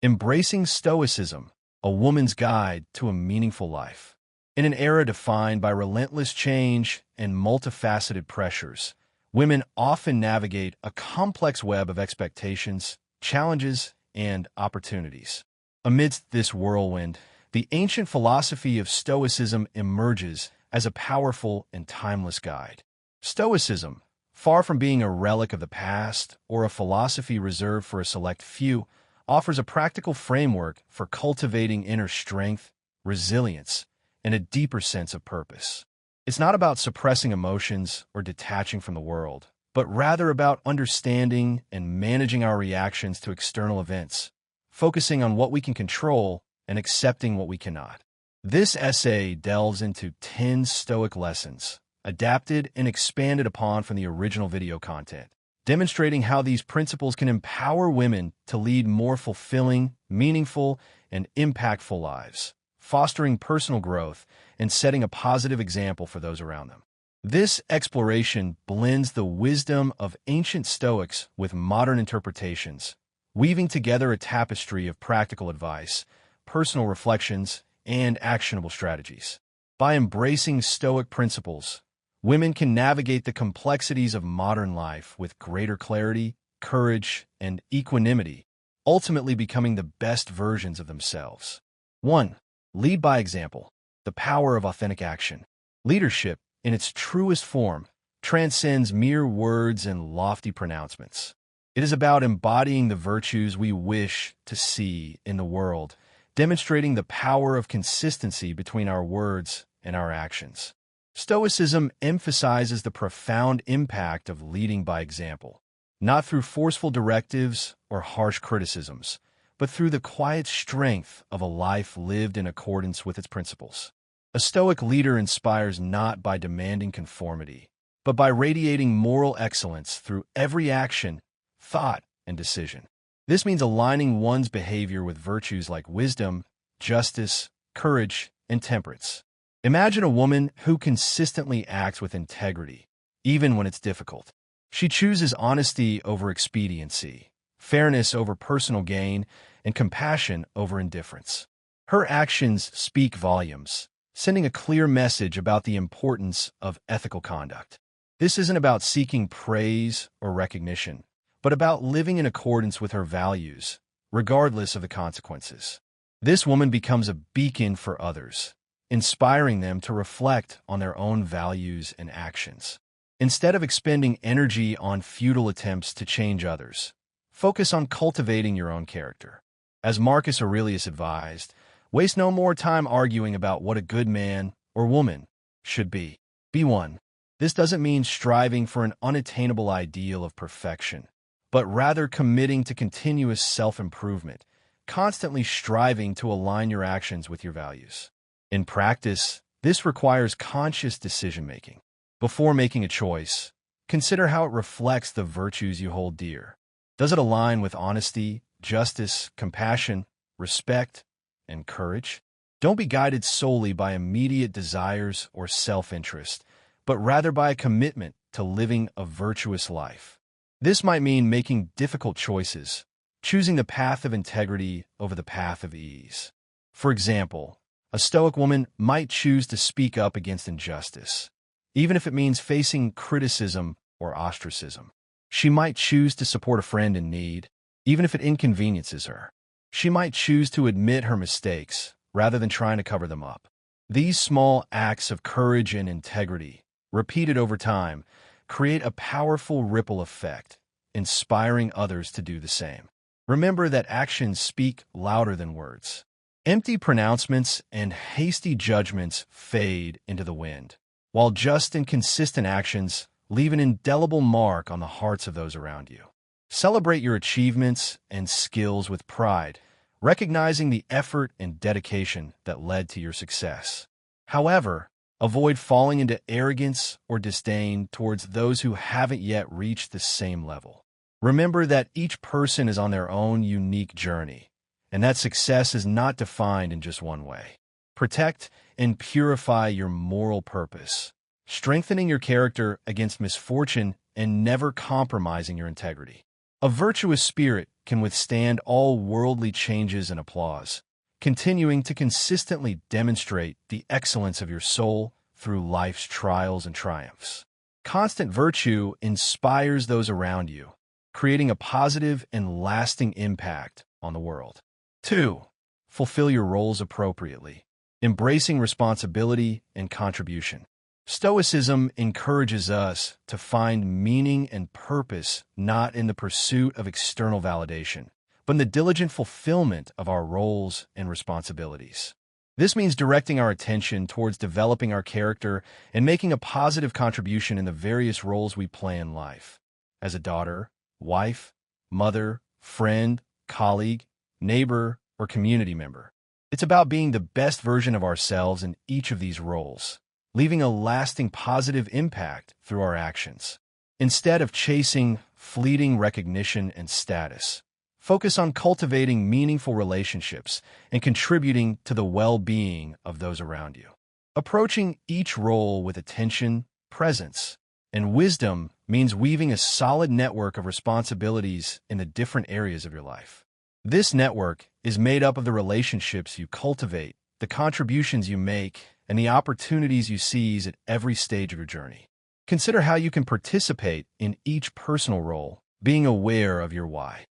Embracing Stoicism, a woman's guide to a meaningful life. In an era defined by relentless change and multifaceted pressures, women often navigate a complex web of expectations, challenges, and opportunities. Amidst this whirlwind, the ancient philosophy of Stoicism emerges as a powerful and timeless guide. Stoicism, far from being a relic of the past or a philosophy reserved for a select few, offers a practical framework for cultivating inner strength, resilience, and a deeper sense of purpose. It's not about suppressing emotions or detaching from the world, but rather about understanding and managing our reactions to external events, focusing on what we can control and accepting what we cannot. This essay delves into 10 Stoic lessons, adapted and expanded upon from the original video content, demonstrating how these principles can empower women to lead more fulfilling, meaningful, and impactful lives, fostering personal growth and setting a positive example for those around them. This exploration blends the wisdom of ancient Stoics with modern interpretations, weaving together a tapestry of practical advice, personal reflections, and actionable strategies. By embracing Stoic principles, women can navigate the complexities of modern life with greater clarity, courage, and equanimity, ultimately becoming the best versions of themselves. 1. Lead by example. The power of authentic action. Leadership, in its truest form, transcends mere words and lofty pronouncements. It is about embodying the virtues we wish to see in the world, demonstrating the power of consistency between our words and our actions. Stoicism emphasizes the profound impact of leading by example, not through forceful directives or harsh criticisms, but through the quiet strength of a life lived in accordance with its principles. A Stoic leader inspires not by demanding conformity, but by radiating moral excellence through every action, thought, and decision. This means aligning one's behavior with virtues like wisdom, justice, courage, and temperance. Imagine a woman who consistently acts with integrity, even when it's difficult. She chooses honesty over expediency, fairness over personal gain, and compassion over indifference. Her actions speak volumes, sending a clear message about the importance of ethical conduct. This isn't about seeking praise or recognition, but about living in accordance with her values, regardless of the consequences. This woman becomes a beacon for others, inspiring them to reflect on their own values and actions. Instead of expending energy on futile attempts to change others, focus on cultivating your own character. As Marcus Aurelius advised, waste no more time arguing about what a good man or woman should be. Be one. This doesn't mean striving for an unattainable ideal of perfection, but rather committing to continuous self-improvement, constantly striving to align your actions with your values. In practice, this requires conscious decision-making. Before making a choice, consider how it reflects the virtues you hold dear. Does it align with honesty, justice, compassion, respect, and courage? Don't be guided solely by immediate desires or self-interest, but rather by a commitment to living a virtuous life. This might mean making difficult choices, choosing the path of integrity over the path of ease. For example, a Stoic woman might choose to speak up against injustice, even if it means facing criticism or ostracism. She might choose to support a friend in need, even if it inconveniences her. She might choose to admit her mistakes rather than trying to cover them up. These small acts of courage and integrity, repeated over time, create a powerful ripple effect, inspiring others to do the same. Remember that actions speak louder than words. Empty pronouncements and hasty judgments fade into the wind, while just and consistent actions leave an indelible mark on the hearts of those around you. Celebrate your achievements and skills with pride, recognizing the effort and dedication that led to your success. However, avoid falling into arrogance or disdain towards those who haven't yet reached the same level. Remember that each person is on their own unique journey, and that success is not defined in just one way. Protect and purify your moral purpose, strengthening your character against misfortune and never compromising your integrity. A virtuous spirit can withstand all worldly changes and applause, continuing to consistently demonstrate the excellence of your soul through life's trials and triumphs. Constant virtue inspires those around you, creating a positive and lasting impact on the world. 2. Fulfill your roles appropriately, embracing responsibility and contribution. Stoicism encourages us to find meaning and purpose not in the pursuit of external validation, but in the diligent fulfillment of our roles and responsibilities. This means directing our attention towards developing our character and making a positive contribution in the various roles we play in life. As a daughter, wife, mother, friend, colleague, neighbor, or community member. It's about being the best version of ourselves in each of these roles, leaving a lasting positive impact through our actions. Instead of chasing fleeting recognition and status, focus on cultivating meaningful relationships and contributing to the well-being of those around you. Approaching each role with attention, presence, and wisdom means weaving a solid network of responsibilities in the different areas of your life. This network is made up of the relationships you cultivate, the contributions you make, and the opportunities you seize at every stage of your journey. Consider how you can participate in each personal role, being aware of your why.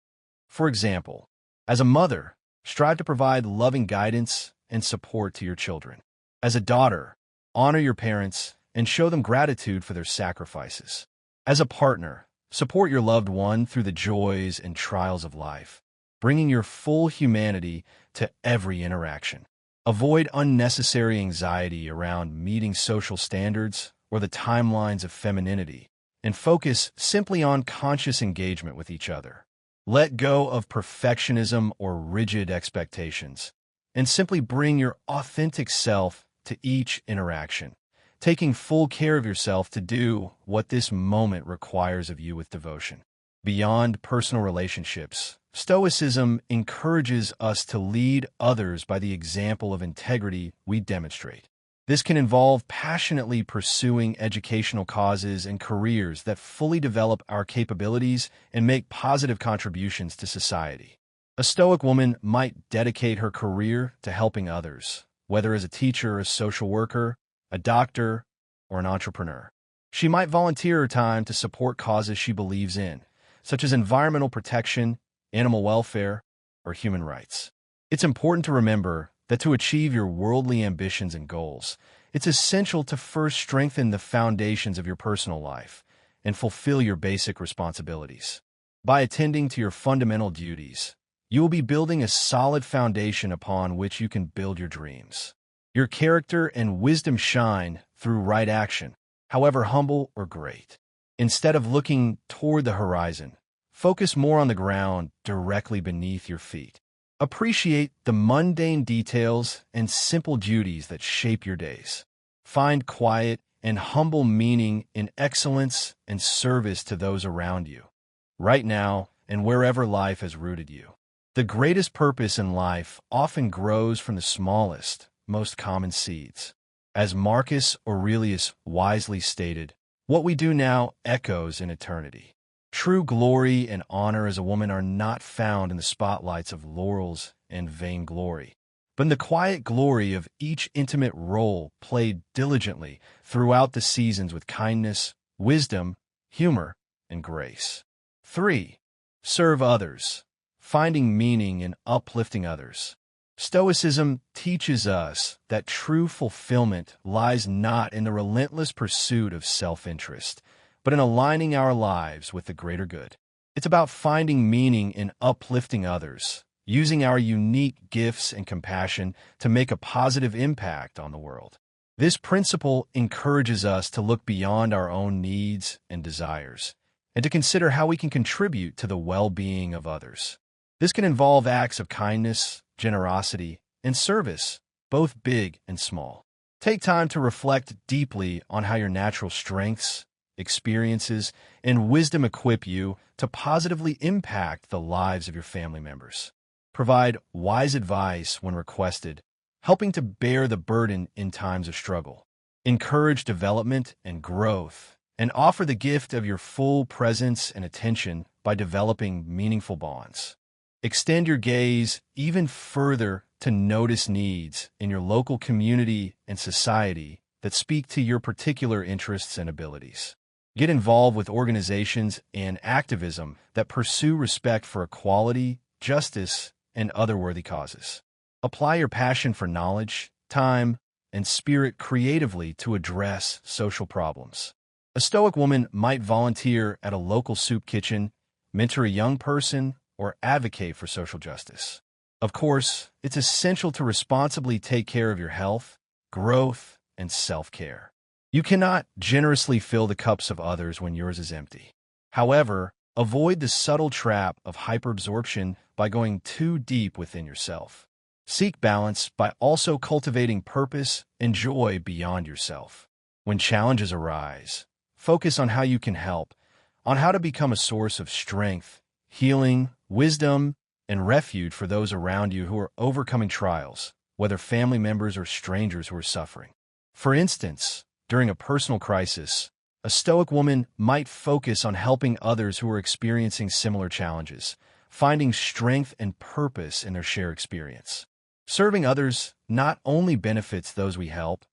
For example, as a mother, strive to provide loving guidance and support to your children. As a daughter, honor your parents and show them gratitude for their sacrifices. As a partner, support your loved one through the joys and trials of life, bringing your full humanity to every interaction. Avoid unnecessary anxiety around meeting social standards or the timelines of femininity, and focus simply on conscious engagement with each other. Let go of perfectionism or rigid expectations, and simply bring your authentic self to each interaction, taking full care of yourself to do what this moment requires of you with devotion. Beyond personal relationships, Stoicism encourages us to lead others by the example of integrity we demonstrate. This can involve passionately pursuing educational causes and careers that fully develop our capabilities and make positive contributions to society. A Stoic woman might dedicate her career to helping others, whether as a teacher, a social worker, a doctor, or an entrepreneur. She might volunteer her time to support causes she believes in, such as environmental protection, animal welfare, or human rights. It's important to remember that to achieve your worldly ambitions and goals, it's essential to first strengthen the foundations of your personal life and fulfill your basic responsibilities. By attending to your fundamental duties, you will be building a solid foundation upon which you can build your dreams. Your character and wisdom shine through right action, however humble or great. Instead of looking toward the horizon, focus more on the ground directly beneath your feet. Appreciate the mundane details and simple duties that shape your days. Find quiet and humble meaning in excellence and service to those around you, right now and wherever life has rooted you. The greatest purpose in life often grows from the smallest, most common seeds. As Marcus Aurelius wisely stated, what we do now echoes in eternity. True glory and honor as a woman are not found in the spotlights of laurels and vainglory, but in the quiet glory of each intimate role played diligently throughout the seasons with kindness, wisdom, humor, and grace. 3. Serve others, finding meaning in uplifting others. Stoicism teaches us that true fulfillment lies not in the relentless pursuit of self-interest, but in aligning our lives with the greater good. It's about finding meaning in uplifting others, using our unique gifts and compassion to make a positive impact on the world. This principle encourages us to look beyond our own needs and desires, and to consider how we can contribute to the well-being of others. This can involve acts of kindness, generosity, and service, both big and small. Take time to reflect deeply on how your natural strengths, experiences, and wisdom equip you to positively impact the lives of your family members. Provide wise advice when requested, helping to bear the burden in times of struggle. Encourage development and growth, and offer the gift of your full presence and attention by developing meaningful bonds. Extend your gaze even further to notice needs in your local community and society that speak to your particular interests and abilities. Get involved with organizations and activism that pursue respect for equality, justice, and other worthy causes. Apply your passion for knowledge, time, and spirit creatively to address social problems. A Stoic woman might volunteer at a local soup kitchen, mentor a young person, or advocate for social justice. Of course, it's essential to responsibly take care of your health, growth, and self-care. You cannot generously fill the cups of others when yours is empty. However, avoid the subtle trap of hyperabsorption by going too deep within yourself. Seek balance by also cultivating purpose and joy beyond yourself. When challenges arise, focus on how you can help, on how to become a source of strength, healing, wisdom, and refuge for those around you who are overcoming trials, whether family members or strangers who are suffering. For instance, during a personal crisis, a Stoic woman might focus on helping others who are experiencing similar challenges, finding strength and purpose in their shared experience. Serving others not only benefits those we help,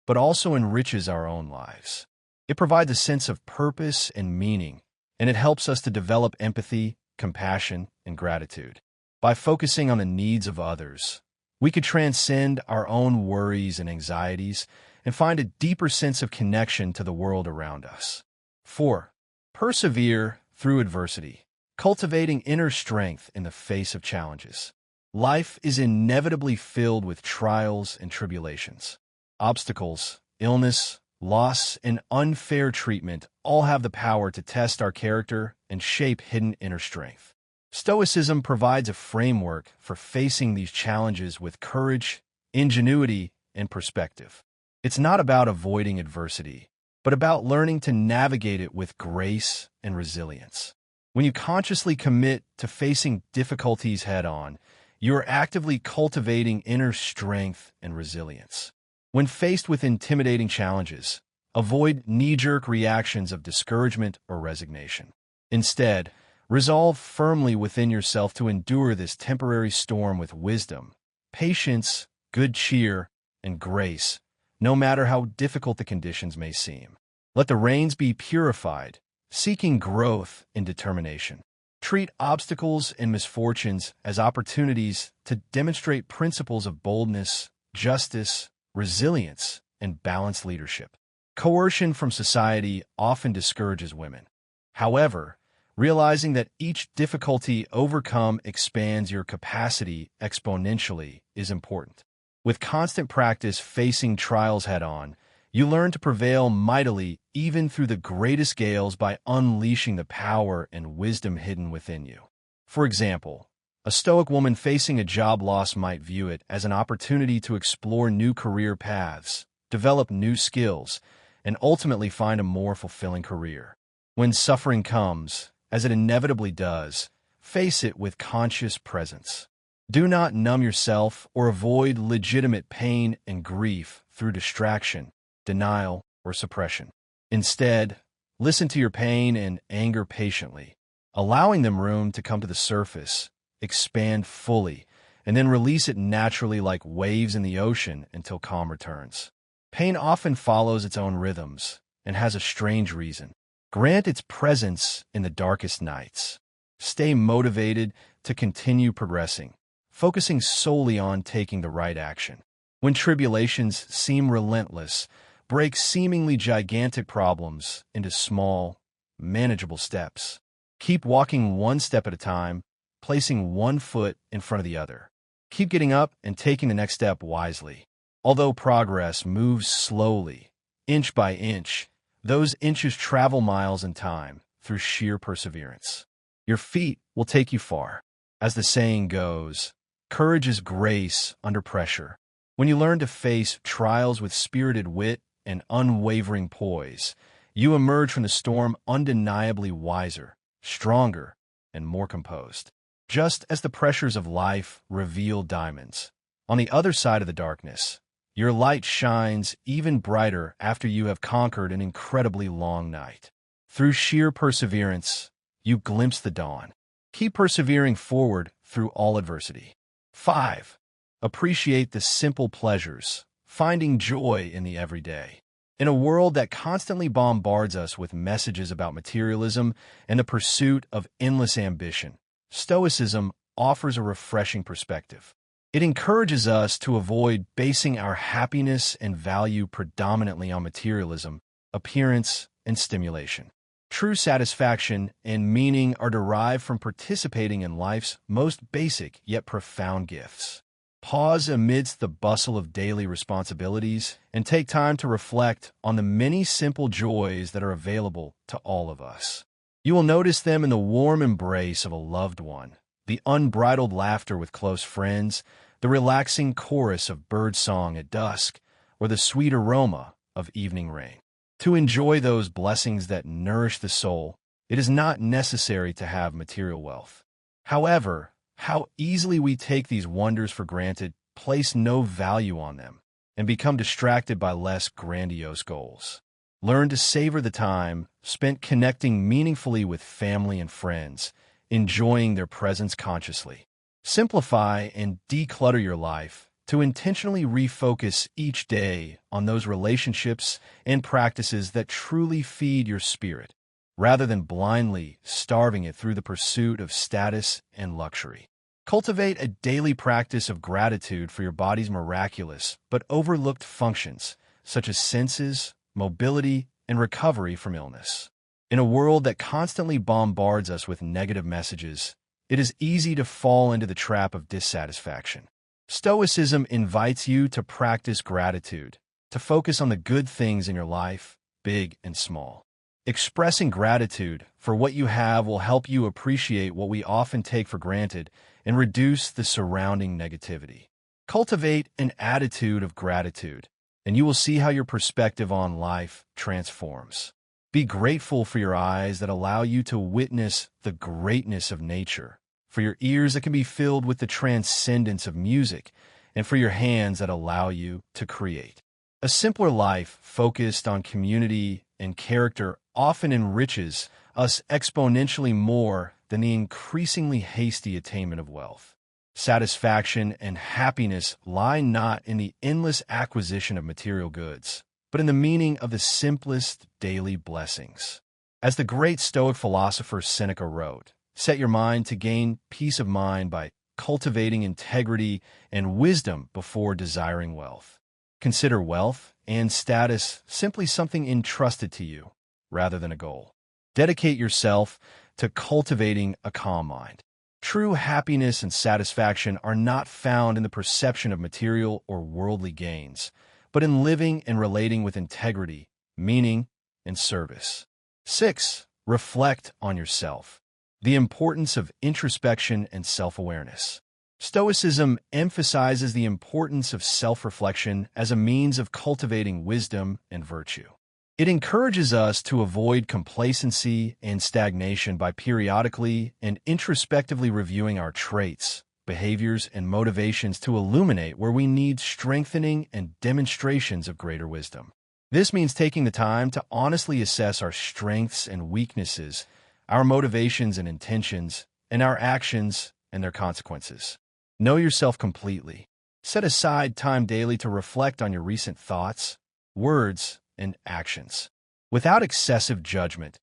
but also enriches our own lives. It provides a sense of purpose and meaning, and it helps us to develop empathy, compassion, and gratitude. By focusing on the needs of others, we could transcend our own worries and anxieties and find a deeper sense of connection to the world around us. 4. Persevere through adversity, cultivating inner strength in the face of challenges. Life is inevitably filled with trials and tribulations. Obstacles, illness, loss, and unfair treatment all have the power to test our character and shape hidden inner strength. Stoicism provides a framework for facing these challenges with courage, ingenuity, and perspective. It's not about avoiding adversity, but about learning to navigate it with grace and resilience. When you consciously commit to facing difficulties head-on, you are actively cultivating inner strength and resilience. When faced with intimidating challenges, avoid knee-jerk reactions of discouragement or resignation. Instead, resolve firmly within yourself to endure this temporary storm with wisdom, patience, good cheer, and grace, no matter how difficult the conditions may seem. Let the reins be purified, seeking growth and determination. Treat obstacles and misfortunes as opportunities to demonstrate principles of boldness, justice, resilience, and balanced leadership. Coercion from society often discourages women. However, realizing that each difficulty overcome expands your capacity exponentially is important. With constant practice facing trials head-on, you learn to prevail mightily even through the greatest gales by unleashing the power and wisdom hidden within you. For example, a Stoic woman facing a job loss might view it as an opportunity to explore new career paths, develop new skills, and ultimately find a more fulfilling career. When suffering comes, as it inevitably does, face it with conscious presence. Do not numb yourself or avoid legitimate pain and grief through distraction, denial, or suppression. Instead, listen to your pain and anger patiently, allowing them room to come to the surface, expand fully, and then release it naturally like waves in the ocean until calm returns. Pain often follows its own rhythms and has a strange reason. Grant its presence in the darkest nights. Stay motivated to continue progressing, focusing solely on taking the right action. When tribulations seem relentless, break seemingly gigantic problems into small, manageable steps. Keep walking one step at a time, placing one foot in front of the other. Keep getting up and taking the next step wisely. Although progress moves slowly, inch by inch, those inches travel miles in time through sheer perseverance. Your feet will take you far. As the saying goes, courage is grace under pressure. When you learn to face trials with spirited wit and unwavering poise, you emerge from the storm undeniably wiser, stronger, and more composed. Just as the pressures of life reveal diamonds, on the other side of the darkness, your light shines even brighter after you have conquered an incredibly long night. Through sheer perseverance, you glimpse the dawn. Keep persevering forward through all adversity. 5. Appreciate the simple pleasures, finding joy in the everyday. In a world that constantly bombards us with messages about materialism and the pursuit of endless ambition, Stoicism offers a refreshing perspective. It encourages us to avoid basing our happiness and value predominantly on materialism, appearance, and stimulation. True satisfaction and meaning are derived from participating in life's most basic yet profound gifts. Pause amidst the bustle of daily responsibilities and take time to reflect on the many simple joys that are available to all of us. You will notice them in the warm embrace of a loved one, the unbridled laughter with close friends, the relaxing chorus of birdsong at dusk, or the sweet aroma of evening rain. To enjoy those blessings that nourish the soul, it is not necessary to have material wealth. However, how easily we take these wonders for granted, place no value on them, and become distracted by less grandiose goals. Learn to savor the time spent connecting meaningfully with family and friends, enjoying their presence consciously. Simplify and declutter your life to intentionally refocus each day on those relationships and practices that truly feed your spirit, rather than blindly starving it through the pursuit of status and luxury. Cultivate a daily practice of gratitude for your body's miraculous but overlooked functions, such as senses, mobility, and recovery from illness. In a world that constantly bombards us with negative messages, it is easy to fall into the trap of dissatisfaction. Stoicism invites you to practice gratitude, to focus on the good things in your life, big and small. Expressing gratitude for what you have will help you appreciate what we often take for granted and reduce the surrounding negativity. Cultivate an attitude of gratitude, and you will see how your perspective on life transforms. Be grateful for your eyes that allow you to witness the greatness of nature, for your ears that can be filled with the transcendence of music, and for your hands that allow you to create. A simpler life focused on community and character often enriches us exponentially more than the increasingly hasty attainment of wealth. Satisfaction and happiness lie not in the endless acquisition of material goods, but in the meaning of the simplest daily blessings. As the great Stoic philosopher Seneca wrote, set your mind to gain peace of mind by cultivating integrity and wisdom before desiring wealth. Consider wealth and status simply something entrusted to you, rather than a goal. Dedicate yourself to cultivating a calm mind. True happiness and satisfaction are not found in the perception of material or worldly gains, but in living and relating with integrity, meaning, and service. 6. Reflect on yourself. The importance of introspection and self-awareness. Stoicism emphasizes the importance of self-reflection as a means of cultivating wisdom and virtue. It encourages us to avoid complacency and stagnation by periodically and introspectively reviewing our traits, behaviors, and motivations to illuminate where we need strengthening and demonstrations of greater wisdom. This means taking the time to honestly assess our strengths and weaknesses, our motivations and intentions, and our actions and their consequences. Know yourself completely. Set aside time daily to reflect on your recent thoughts, words, and actions. Without excessive judgment,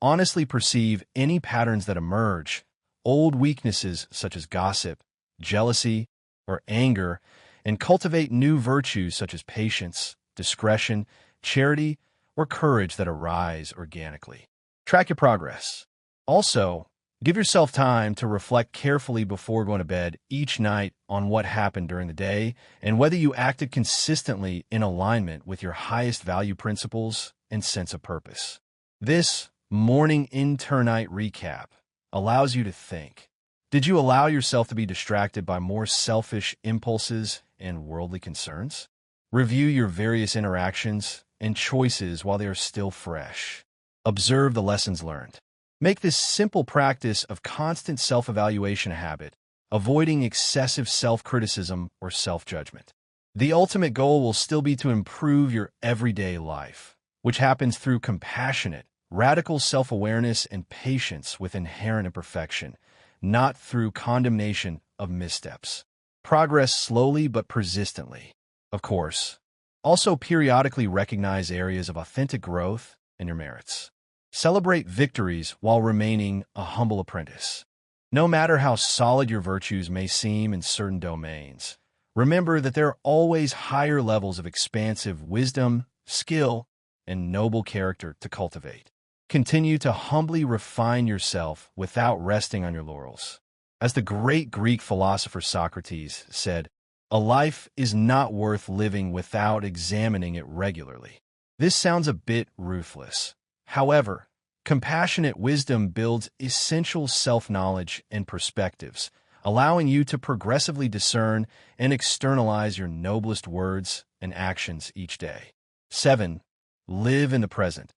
honestly perceive any patterns that emerge, old weaknesses such as gossip, jealousy, or anger, and cultivate new virtues such as patience, discretion, charity, or courage that arise organically. Track your progress. Also, give yourself time to reflect carefully before going to bed each night on what happened during the day and whether you acted consistently in alignment with your highest value principles and sense of purpose. This morning internite recap allows you to think. Did you allow yourself to be distracted by more selfish impulses and worldly concerns? Review your various interactions and choices while they are still fresh. Observe the lessons learned. Make this simple practice of constant self-evaluation a habit, avoiding excessive self-criticism or self-judgment. The ultimate goal will still be to improve your everyday life, which happens through compassionate, radical self-awareness and patience with inherent imperfection, not through condemnation of missteps. Progress slowly but persistently, of course. Also periodically recognize areas of authentic growth and your merits. Celebrate victories while remaining a humble apprentice. No matter how solid your virtues may seem in certain domains, remember that there are always higher levels of expansive wisdom, skill, and noble character to cultivate. Continue to humbly refine yourself without resting on your laurels. As the great Greek philosopher Socrates said, "A life is not worth living without examining it regularly." This sounds a bit ruthless. However, compassionate wisdom builds essential self-knowledge and perspectives, allowing you to progressively discern and externalize your noblest words and actions each day. 7. Live in the present,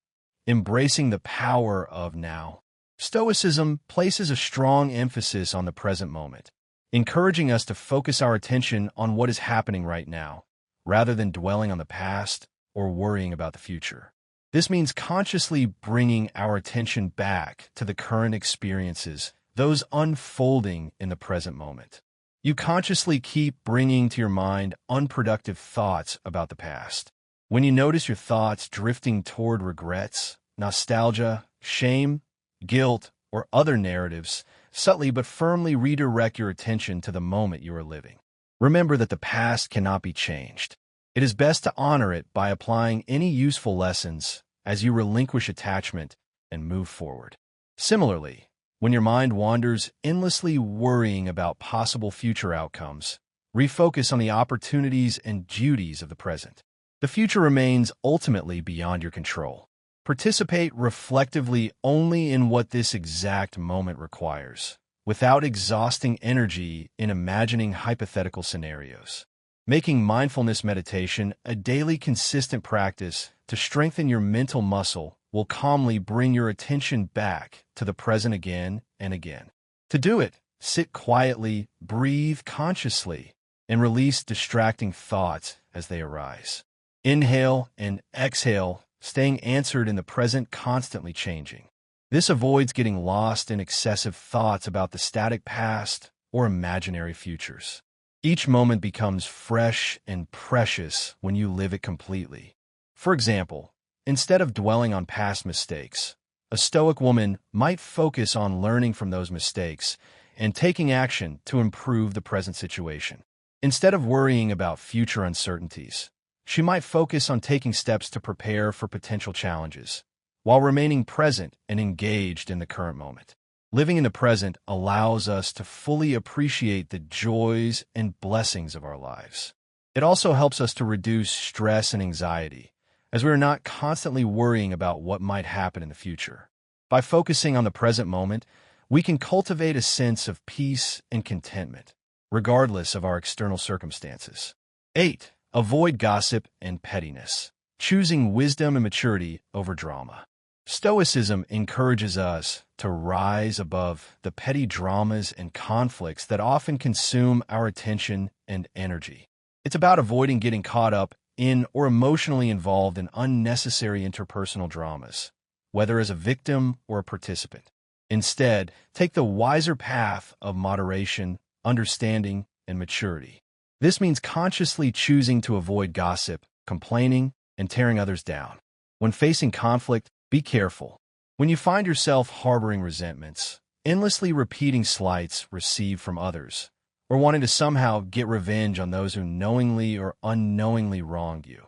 embracing the power of now. Stoicism places a strong emphasis on the present moment, encouraging us to focus our attention on what is happening right now, rather than dwelling on the past or worrying about the future. This means consciously bringing our attention back to the current experiences, those unfolding in the present moment. You consciously keep bringing to your mind unproductive thoughts about the past. When you notice your thoughts drifting toward regrets, nostalgia, shame, guilt, or other narratives, subtly but firmly redirect your attention to the moment you are living. Remember that the past cannot be changed. It is best to honor it by applying any useful lessons as you relinquish attachment and move forward. Similarly, when your mind wanders endlessly worrying about possible future outcomes, refocus on the opportunities and duties of the present. The future remains ultimately beyond your control. Participate reflectively only in what this exact moment requires, without exhausting energy in imagining hypothetical scenarios. Making mindfulness meditation a daily consistent practice to strengthen your mental muscle will calmly bring your attention back to the present again and again. To do it, sit quietly, breathe consciously, and release distracting thoughts as they arise. Inhale and exhale, staying answered in the present, constantly changing. This avoids getting lost in excessive thoughts about the static past or imaginary futures. Each moment becomes fresh and precious when you live it completely. For example, instead of dwelling on past mistakes, a Stoic woman might focus on learning from those mistakes and taking action to improve the present situation. Instead of worrying about future uncertainties, she might focus on taking steps to prepare for potential challenges, while remaining present and engaged in the current moment. Living in the present allows us to fully appreciate the joys and blessings of our lives. It also helps us to reduce stress and anxiety, as we are not constantly worrying about what might happen in the future. By focusing on the present moment, we can cultivate a sense of peace and contentment, regardless of our external circumstances. 8. Avoid gossip and pettiness, choosing wisdom and maturity over drama. Stoicism encourages us to rise above the petty dramas and conflicts that often consume our attention and energy. It's about avoiding getting caught up in or emotionally involved in unnecessary interpersonal dramas, whether as a victim or a participant. Instead, take the wiser path of moderation, understanding, and maturity. This means consciously choosing to avoid gossip, complaining, and tearing others down. When facing conflict, be careful. When you find yourself harboring resentments, endlessly repeating slights received from others, or wanting to somehow get revenge on those who knowingly or unknowingly wronged you,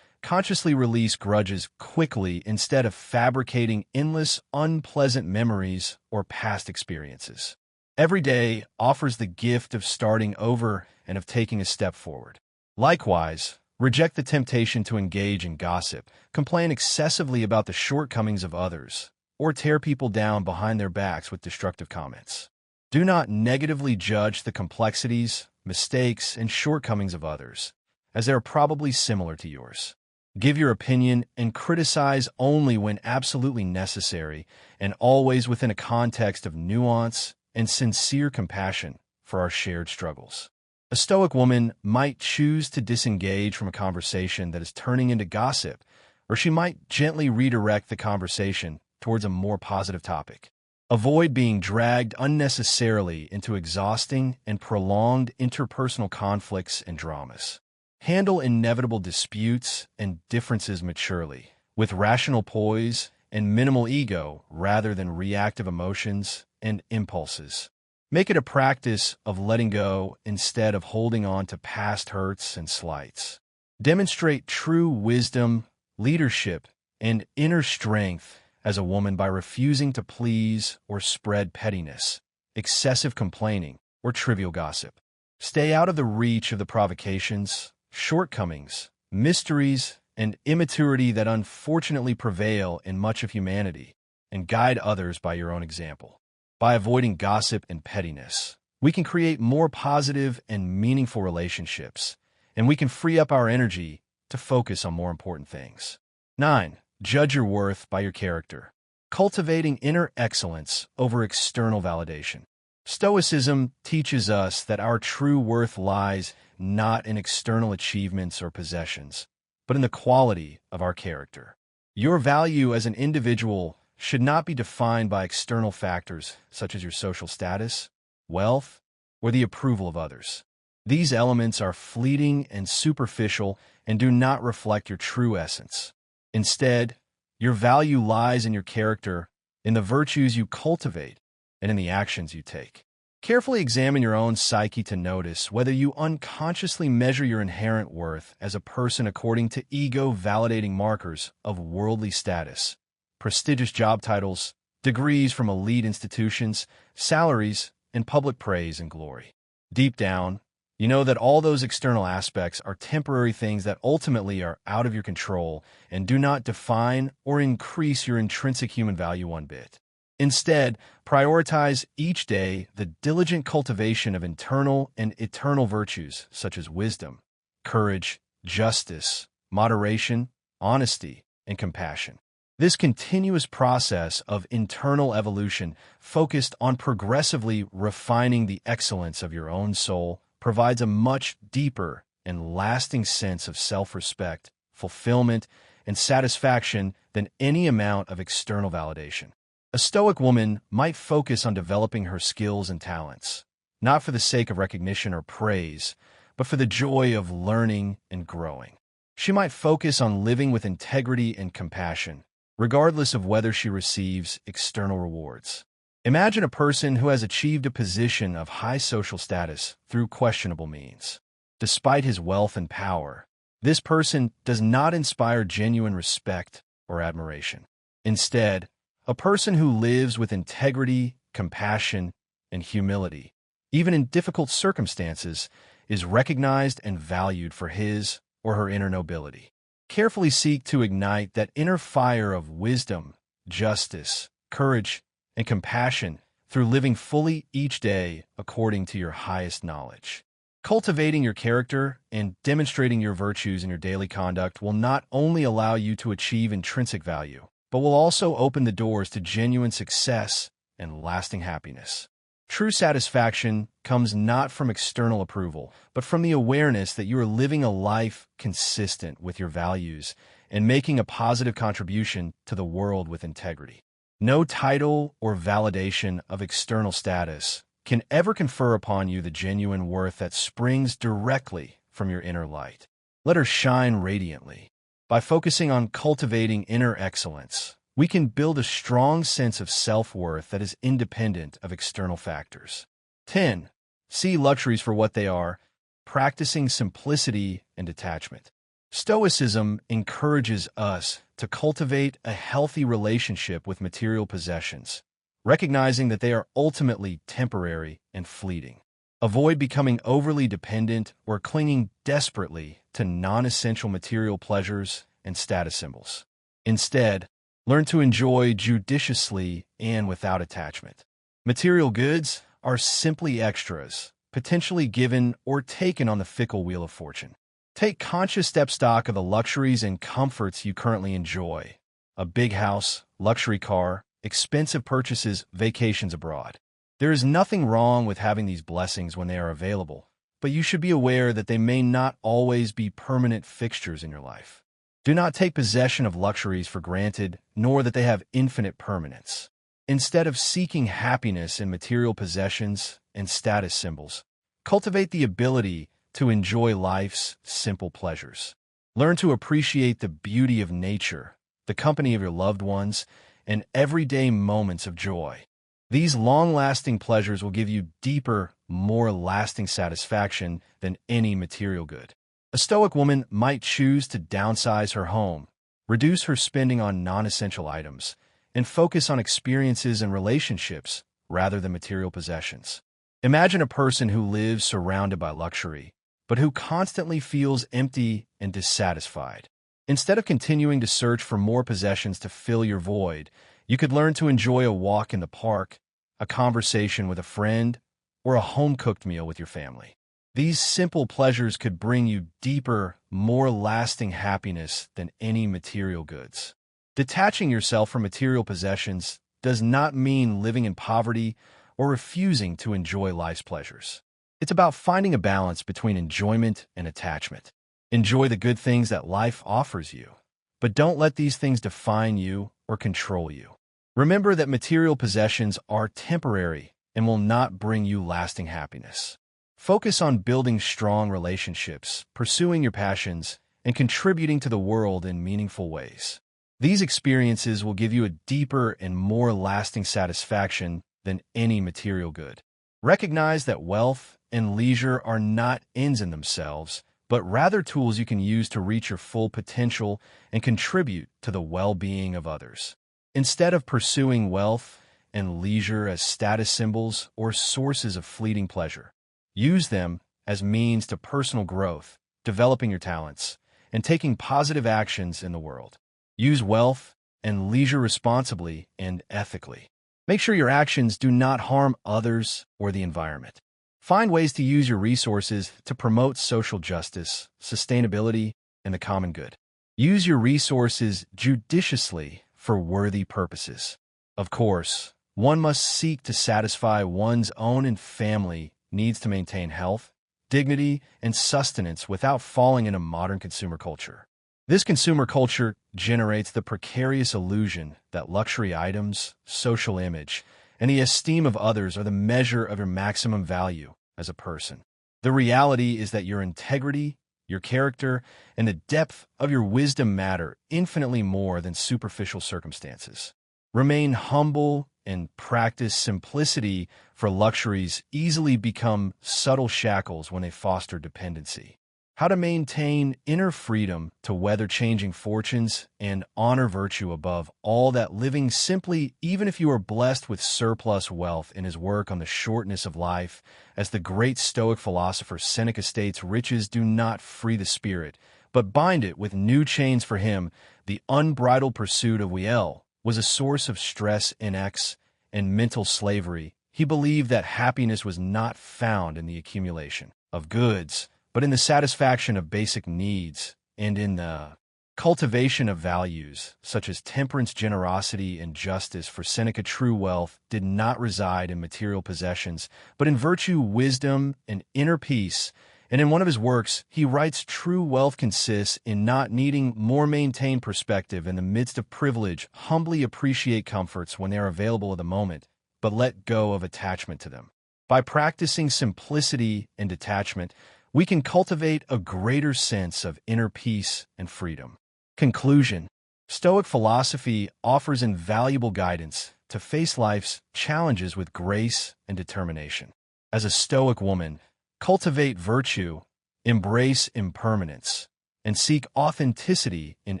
consciously release grudges quickly instead of fabricating endless, unpleasant memories or past experiences. Every day offers the gift of starting over and of taking a step forward. Likewise, reject the temptation to engage in gossip, complain excessively about the shortcomings of others, or tear people down behind their backs with destructive comments. Do not negatively judge the complexities, mistakes, and shortcomings of others, as they are probably similar to yours. Give your opinion and criticize only when absolutely necessary, and always within a context of nuance and sincere compassion for our shared struggles. A Stoic woman might choose to disengage from a conversation that is turning into gossip, or she might gently redirect the conversation towards a more positive topic. Avoid being dragged unnecessarily into exhausting and prolonged interpersonal conflicts and dramas. Handle inevitable disputes and differences maturely, with rational poise and minimal ego rather than reactive emotions and impulses. Make it a practice of letting go instead of holding on to past hurts and slights. Demonstrate true wisdom, leadership, and inner strength as a woman by refusing to please or spread pettiness, excessive complaining, or trivial gossip. Stay out of the reach of the provocations, shortcomings, mysteries, and immaturity that unfortunately prevail in much of humanity, and guide others by your own example. By avoiding gossip and pettiness, we can create more positive and meaningful relationships, and we can free up our energy to focus on more important things. 9. Judge your worth by your character. Cultivating inner excellence over external validation. Stoicism teaches us that our true worth lies not in external achievements or possessions, but in the quality of our character. Your value as an individual should not be defined by external factors such as your social status, wealth, or the approval of others. These elements are fleeting and superficial and do not reflect your true essence. Instead, your value lies in your character, in the virtues you cultivate, and in the actions you take. Carefully examine your own psyche to notice whether you unconsciously measure your inherent worth as a person according to ego-validating markers of worldly status, prestigious job titles, degrees from elite institutions, salaries, and public praise and glory. Deep down, you know that all those external aspects are temporary things that ultimately are out of your control and do not define or increase your intrinsic human value one bit. Instead, prioritize each day the diligent cultivation of internal and eternal virtues such as wisdom, courage, justice, moderation, honesty, and compassion. This continuous process of internal evolution, focused on progressively refining the excellence of your own soul, provides a much deeper and lasting sense of self-respect, fulfillment, and satisfaction than any amount of external validation. A Stoic woman might focus on developing her skills and talents, not for the sake of recognition or praise, but for the joy of learning and growing. She might focus on living with integrity and compassion, regardless of whether she receives external rewards. Imagine a person who has achieved a position of high social status through questionable means. Despite his wealth and power, this person does not inspire genuine respect or admiration. Instead, a person who lives with integrity, compassion, and humility, even in difficult circumstances, is recognized and valued for his or her inner nobility. Carefully seek to ignite that inner fire of wisdom, justice, courage, and compassion through living fully each day according to your highest knowledge. Cultivating your character and demonstrating your virtues in your daily conduct will not only allow you to achieve intrinsic value, but will also open the doors to genuine success and lasting happiness. True satisfaction comes not from external approval, but from the awareness that you are living a life consistent with your values and making a positive contribution to the world with integrity. No title or validation of external status can ever confer upon you the genuine worth that springs directly from your inner light. Let her shine radiantly. By focusing on cultivating inner excellence, we can build a strong sense of self-worth that is independent of external factors. 10. See luxuries for what they are, practicing simplicity and detachment. Stoicism encourages us to cultivate a healthy relationship with material possessions, recognizing that they are ultimately temporary and fleeting. Avoid becoming overly dependent or clinging desperately to non-essential material pleasures and status symbols. Instead, learn to enjoy judiciously and without attachment. Material goods are simply extras, potentially given or taken on the fickle wheel of fortune. Take conscious stock of the luxuries and comforts you currently enjoy. A big house, luxury car, expensive purchases, vacations abroad. There is nothing wrong with having these blessings when they are available, but you should be aware that they may not always be permanent fixtures in your life. Do not take possession of luxuries for granted, nor that they have infinite permanence. Instead of seeking happiness in material possessions and status symbols, cultivate the ability to enjoy life's simple pleasures. Learn to appreciate the beauty of nature, the company of your loved ones, and everyday moments of joy. These long-lasting pleasures will give you deeper, more lasting satisfaction than any material good. A Stoic woman might choose to downsize her home, reduce her spending on non-essential items, and focus on experiences and relationships rather than material possessions. Imagine a person who lives surrounded by luxury, but who constantly feels empty and dissatisfied. Instead of continuing to search for more possessions to fill your void, you could learn to enjoy a walk in the park, a conversation with a friend, or a home-cooked meal with your family. These simple pleasures could bring you deeper, more lasting happiness than any material goods. Detaching yourself from material possessions does not mean living in poverty or refusing to enjoy life's pleasures. It's about finding a balance between enjoyment and attachment. Enjoy the good things that life offers you, but don't let these things define you or control you. Remember that material possessions are temporary and will not bring you lasting happiness. Focus on building strong relationships, pursuing your passions, and contributing to the world in meaningful ways. These experiences will give you a deeper and more lasting satisfaction than any material good. Recognize that wealth and leisure are not ends in themselves, but rather tools you can use to reach your full potential and contribute to the well-being of others. Instead of pursuing wealth and leisure as status symbols or sources of fleeting pleasure, use them as means to personal growth, developing your talents, and taking positive actions in the world. Use wealth and leisure responsibly and ethically. Make sure your actions do not harm others or the environment. Find ways to use your resources to promote social justice, sustainability, and the common good. Use your resources judiciously for worthy purposes. Of course, one must seek to satisfy one's own and family needs to maintain health, dignity, and sustenance without falling into modern consumer culture. This consumer culture generates the precarious illusion that luxury items, social image, and the esteem of others are the measure of your maximum value as a person. The reality is that your integrity, your character, and the depth of your wisdom matter infinitely more than superficial circumstances. Remain humble and practice simplicity, for luxuries easily become subtle shackles when they foster dependency. How to maintain inner freedom to weather changing fortunes and honor virtue above all that living simply, even if you are blessed with surplus wealth, in his work on the shortness of life. As the great Stoic philosopher Seneca states, riches do not free the spirit, but bind it with new chains. For him, the unbridled pursuit of wealth was a source of stress, inex, and mental slavery. He believed that happiness was not found in the accumulation of goods, but in the satisfaction of basic needs and in the cultivation of values such as temperance, generosity, and justice. For Seneca, true wealth did not reside in material possessions, but in virtue, wisdom, and inner peace. And in one of his works, he writes, true wealth consists in not needing more maintained perspective in the midst of privilege, humbly appreciate comforts when they are available at the moment, but let go of attachment to them. By practicing simplicity and detachment, we can cultivate a greater sense of inner peace and freedom. Conclusion: Stoic philosophy offers invaluable guidance to face life's challenges with grace and determination. As a Stoic woman, cultivate virtue, embrace impermanence, and seek authenticity in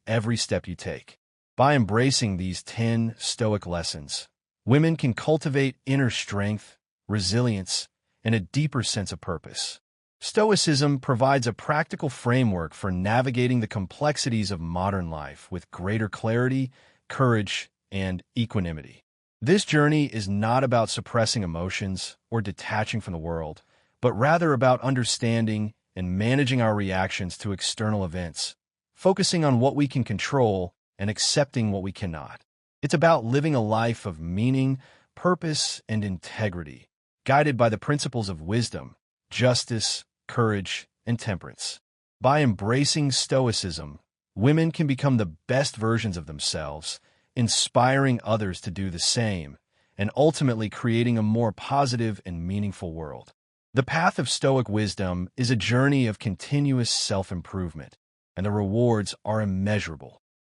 every step you take. By embracing these 10 Stoic lessons, women can cultivate inner strength, resilience, and a deeper sense of purpose. Stoicism provides a practical framework for navigating the complexities of modern life with greater clarity, courage, and equanimity. This journey is not about suppressing emotions or detaching from the world, but rather about understanding and managing our reactions to external events, focusing on what we can control and accepting what we cannot. It's about living a life of meaning, purpose, and integrity, guided by the principles of wisdom, justice, courage, and temperance. By embracing Stoicism, women can become the best versions of themselves, inspiring others to do the same, and ultimately creating a more positive and meaningful world. The path of Stoic wisdom is a journey of continuous self-improvement, and the rewards are immeasurable.